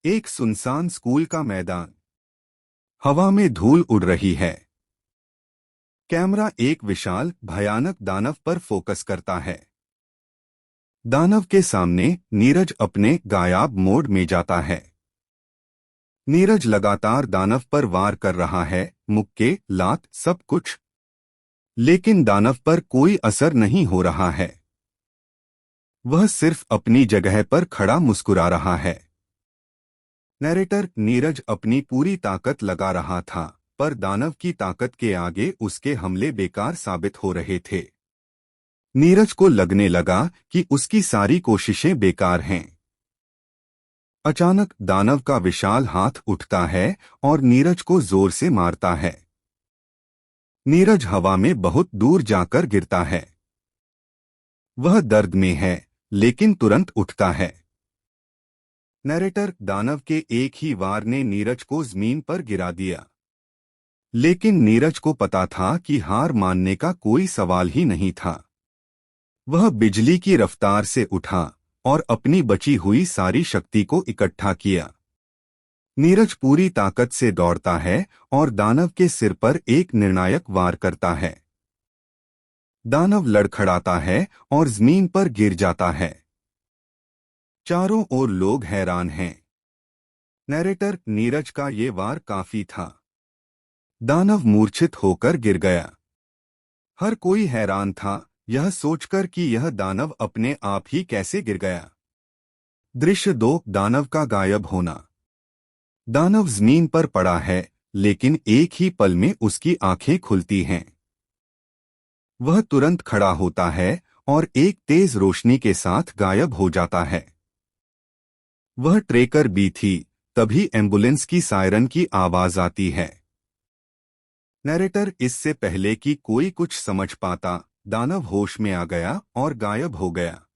एक सुनसान स्कूल का मैदान। हवा में धूल उड़ रही है। कैमरा एक विशाल भयानक दानव पर फोकस करता है। दानव के सामने नीरज अपने गायब मोड में जाता है। नीरज लगातार दानव पर वार कर रहा है, मुक्के, लात, सब कुछ। लेकिन दानव पर कोई असर नहीं हो रहा है। वह सिर्फ अपनी जगह पर खड़ा मुस्कुरा रहा है। नैरेटर नीरज अपनी पूरी ताकत लगा रहा था, पर दानव की ताकत के आगे उसके हमले बेकार साबित हो रहे थे। नीरज को लगने लगा कि उसकी सारी कोशिशें बेकार हैं। अचानक दानव का विशाल हाथ उठता है और नीरज को जोर से मारता है। नीरज हवा में बहुत दूर जाकर गिरता है। वह दर्द में है, लेकिन तुरंत उठता है। नैरेटर दानव के एक ही वार ने नीरज को जमीन पर गिरा दिया। लेकिन नीरज को पता था कि हार मानने का कोई सवाल ही नहीं था। वह बिजली की रफ्तार से उठा और अपनी बची हुई सारी शक्ति को इकट्ठा किया। नीरज पूरी ताकत से दौड़ता है और दानव के सिर पर एक निर्णायक वार करता है। दानव लड़खड़ाता है और जमीन पर गिर जाता है। चारों ओर लोग हैरान हैं। नैरेटर नीरज का ये वार काफी था। दानव मूर्छित होकर गिर गया। हर कोई हैरान था, यह सोचकर कि यह दानव अपने आप ही कैसे गिर गया। दृश्य 2, दानव का गायब होना। दानव जमीन पर पड़ा है, लेकिन एक ही पल में उसकी आंखें खुलती हैं। वह तुरंत खड़ा होता है और एक तेज रोशनी के साथ गायब हो जाता है। वह ट्रेकर बी थी। तभी एम्बुलेंस की सायरन की आवाज आती है। नैरेटर इससे पहले कि कोई कुछ समझ पाता, दानव होश में आ गया और गायब हो गया।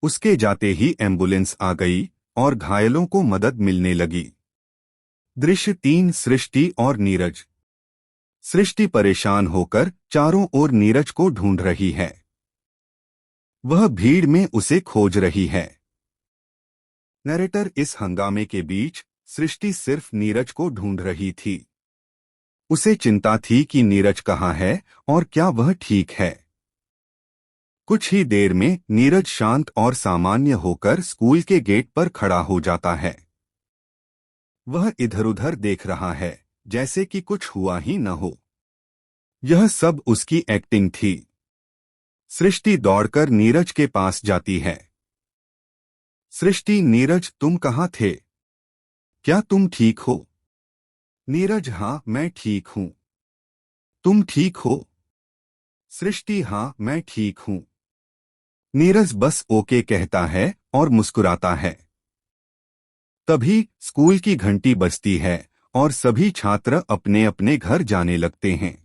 उसके जाते ही एम्बुलेंस आ गई और घायलों को मदद मिलने लगी। दृश्य 3, सृष्टि और नीरज। सृष्टि परेशान होकर चारों ओर नीरज को ढूंढ रही है। वह भीड़ में उसे खोज रही है। नैरेटर इस हंगामे के बीच सृष्टि सिर्फ नीरज को ढूंढ रही थी। उसे चिंता थी कि नीरज कहाँ है और क्या वह ठीक है। कुछ ही देर में नीरज शांत और सामान्य होकर स्कूल के गेट पर खड़ा हो जाता है। वह इधर-उधर देख रहा है, जैसे कि कुछ हुआ ही न हो। यह सब उसकी एक्टिंग थी। सृष्टि दौड़कर नीरज के पास जाती है। सृष्टि, नीरज, तुम कहाँ थे? क्या तुम ठीक हो? नीरज, हाँ मैं ठीक हूँ। तुम ठीक हो? सृष्टि, हाँ मैं ठीक हूँ। नीरज बस ओके कहता है और मुस्कुराता है। तभी स्कूल की घंटी बजती है और सभी छात्र अपने अपने घर जाने लगते हैं।